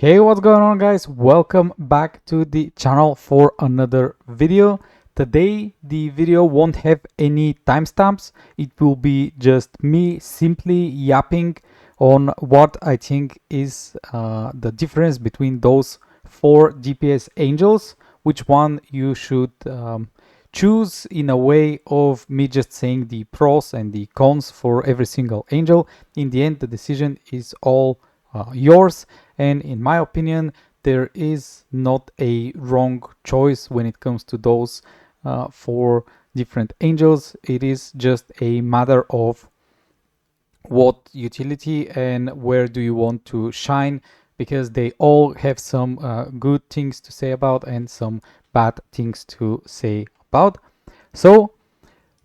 Hey, what's going on, guys? Welcome back to the channel for another video. Today the video won't have any timestamps. It will be just me simply yapping on what I think is the difference between those four DPS angels, which one you should choose, in a way of me just saying the pros and the cons for every single angel. In the end, the decision is all yours, and in my opinion there is not a wrong choice when it comes to those four different angels. It is just a matter of what utility and where do you want to shine, because they all have some good things to say about and some bad things to say about. So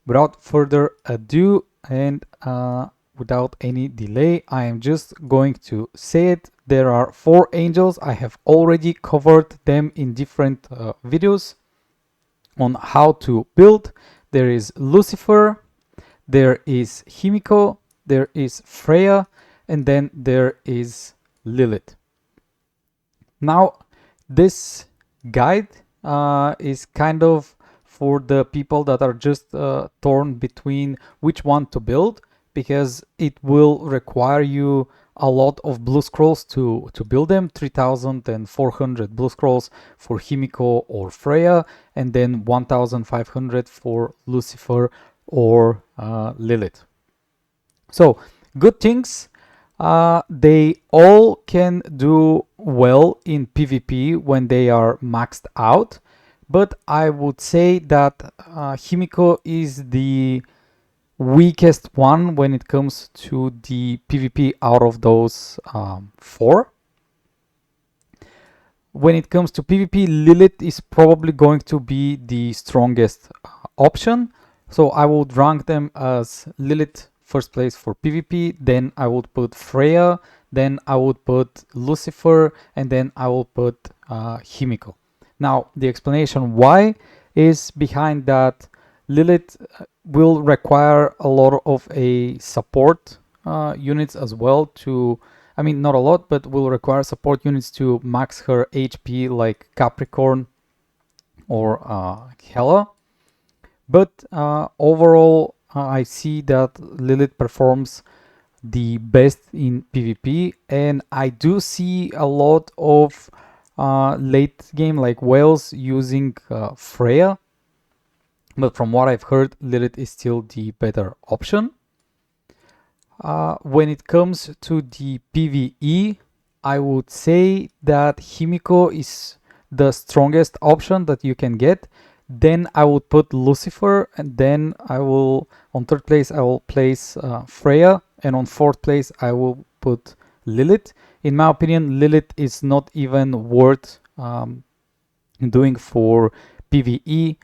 without further ado and without any delay, I am just going to say it. There are four angels. I have already covered them in different videos on how to build. There is Lucifer, there is Himiko, there is Freya, and then there is Lilith. Now, this guide is kind of for the people that are just torn between which one to build, because it will require you a lot of blue scrolls to build them. 3,400 blue scrolls for Himiko or Freya, and then 1,500 for Lucifer or Lilith. So, good things. They all can do well in PvP when they are maxed out, but I would say that Himiko is the weakest one when it comes to the PvP out of those four. When it comes to PvP, Lilith is probably going to be the strongest option. So I would rank them as Lilith first place for PvP, then I would put Freya, then I would put Lucifer, and then I will put Himiko. Now, the explanation why is behind that. Lilith will require a lot of a support units as well to, I mean, not a lot, but will require support units to max her HP, like Capricorn or Hela. But overall, I see that Lilith performs the best in PvP, and I do see a lot of late game like whales using Freya. But from what I've heard, Lilith is still the better option. When it comes to the PvE, I would say that Himiko is the strongest option that you can get. Then I would put Lucifer, and then I will, on third place, I will place Freya, and on fourth place, I will put Lilith. In my opinion, Lilith is not even worth doing for PvE.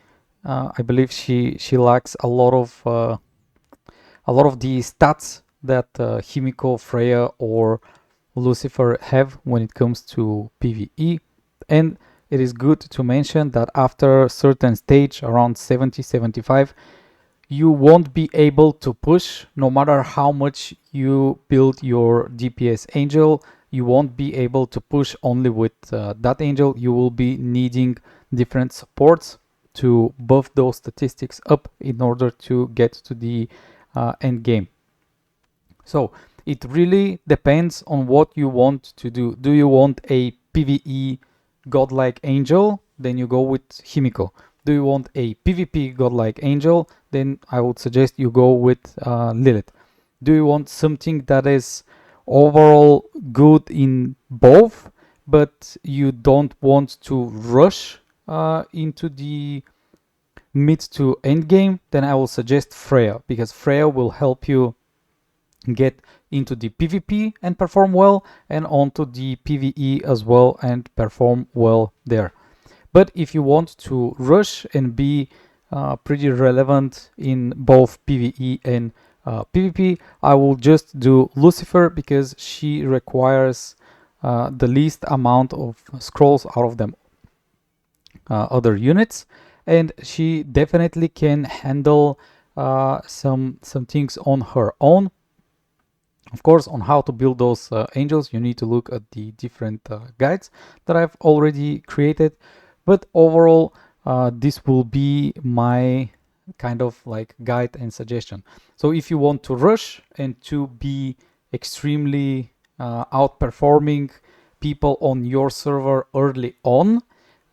I believe she lacks a lot of the stats that Himiko, Freya, or Lucifer have when it comes to PvE. And it is good to mention that after a certain stage, around 70-75, you won't be able to push. No matter how much you build your DPS angel, you won't be able to push only with that angel. You will be needing different supports to buff those statistics up in order to get to the end game. So it really depends on what you want to do. Do you want a PvE godlike angel? Then you go with Himiko. Do you want a PvP godlike angel? Then I would suggest you go with Lilith. Do you want something that is overall good in both, but you don't want to rush into the mid to end game? Then I will suggest Freya, because Freya will help you get into the PvP and perform well, and onto the PvE as well and perform well there. But if you want to rush and be pretty relevant in both PvE and PvP, I will just do Lucifer, because she requires the least amount of scrolls out of them other units, and she definitely can handle some things on her own. Of course, on how to build those angels, you need to look at the different guides that I've already created. But overall, this will be my kind of like guide and suggestion. So if you want to rush and to be extremely outperforming people on your server early on,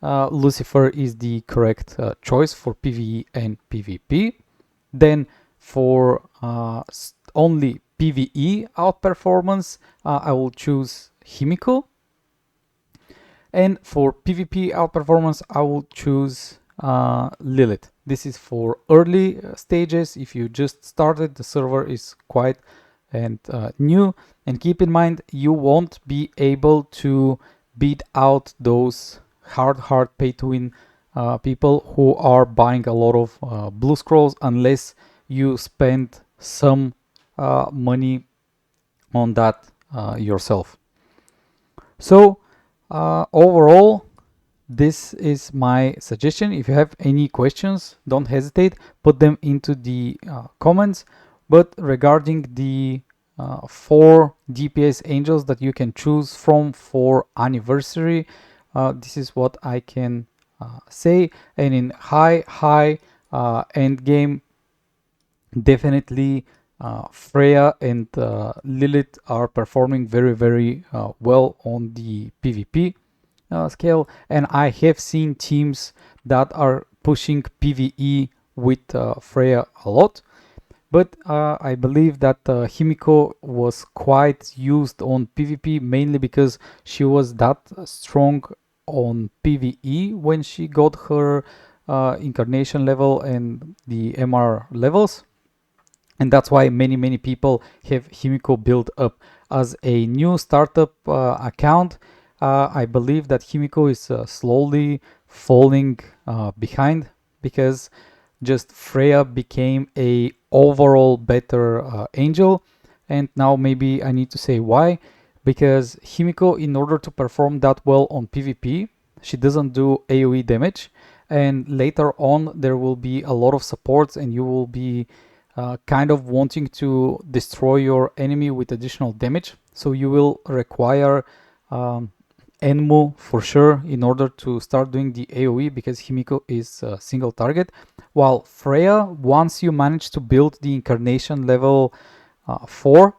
Lucifer is the correct choice for PvE and PvP. Then for only PvE outperformance, I will choose Himiko. And for PvP outperformance, I will choose Lilith. This is for early stages. If you just started, the server is quite and new. And keep in mind, you won't be able to beat out those hard pay to win people who are buying a lot of blue scrolls unless you spend some money on that yourself. So overall, this is my suggestion. If you have any questions, don't hesitate, put them into the comments. But regarding the 4 DPS angels that you can choose from for anniversary, this is what I can say. And in high end game, definitely Freya and Lilith are performing very well on the PvP scale, and I have seen teams that are pushing PvE with Freya a lot. But I believe that Himiko was quite used on PvP mainly because she was that strong on PvE when she got her incarnation level and the MR levels. And that's why many people have Himiko built up. As a new startup account, I believe that Himiko is slowly falling behind because just Freya became a overall better angel. And now maybe I need to say why. Because Himiko, in order to perform that well on PvP, she doesn't do AoE damage. And later on, there will be a lot of supports and you will be kind of wanting to destroy your enemy with additional damage. So you will require Enmu for sure in order to start doing the AoE because Himiko is a single target. While Freya, once you manage to build the incarnation level 4,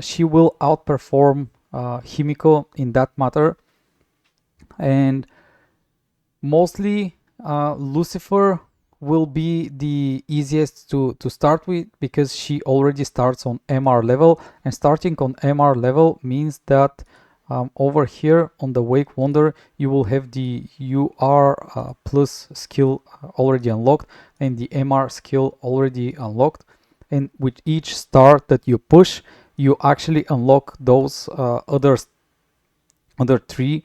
she will outperform Himiko in that matter. And mostly Lucifer will be the easiest to start with because she already starts on MR level, and starting on MR level means that over here on the Wake Wonder you will have the UR plus skill already unlocked and the MR skill already unlocked, and with each star that you push you actually unlock those other 3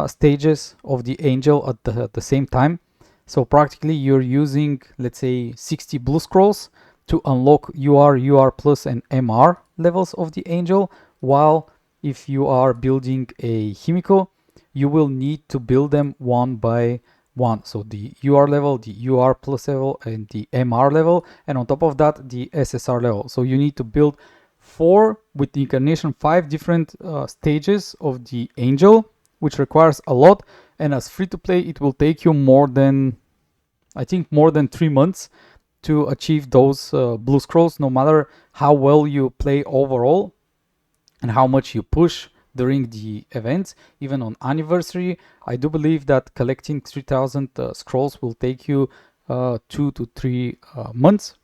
stages of the angel at the same time. So practically you're using, let's say, 60 blue scrolls to unlock UR plus and MR levels of the angel, while if you are building a Himiko, you will need to build them one by one. So the UR level, the UR plus level, and the MR level, and on top of that, the SSR level. So you need to build 4 with the incarnation 5 different stages of the angel, which requires a lot. And as free to play, it will take you more than 3 months to achieve those blue scrolls, no matter how well you play overall and how much you push during the events. Even on anniversary, I do believe that collecting 3000 scrolls will take you 2 to 3 months.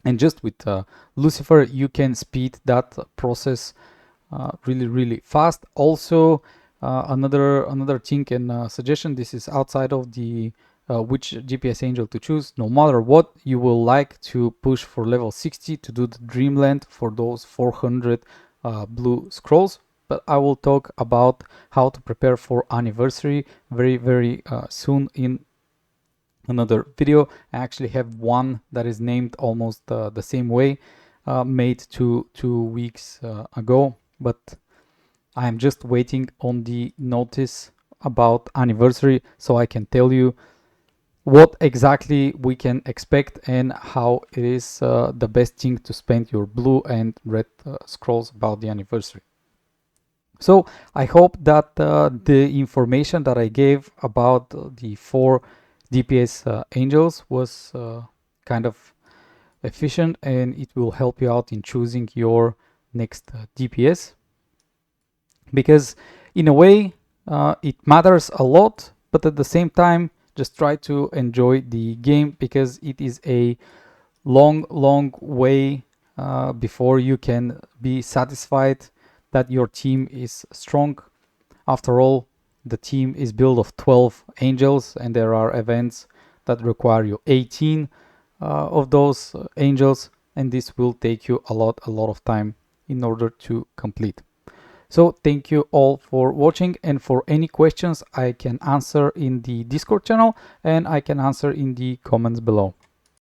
And just with Lucifer, you can speed that process really fast. Also, another thing and suggestion, this is outside of the which DPS angel to choose. No matter what, you will like to push for level 60 to do the Dreamland for those 400 blue scrolls. But I will talk about how to prepare for anniversary very soon in another video. I actually have one that is named almost the same way, made two weeks ago, but I am just waiting on the notice about anniversary so I can tell you what exactly we can expect and how it is the best thing to spend your blue and red scrolls about the anniversary. So I hope that the information that I gave about the 4 DPS angels was kind of efficient, and it will help you out in choosing your next DPS, because in a way it matters a lot, but at the same time just try to enjoy the game, because it is a long way before you can be satisfied that your team is strong. After all, the team is built of 12 angels, and there are events that require you 18 of those angels, and this will take you a lot of time in order to complete. So thank you all for watching, and for any questions I can answer in the Discord channel, and I can answer in the comments below.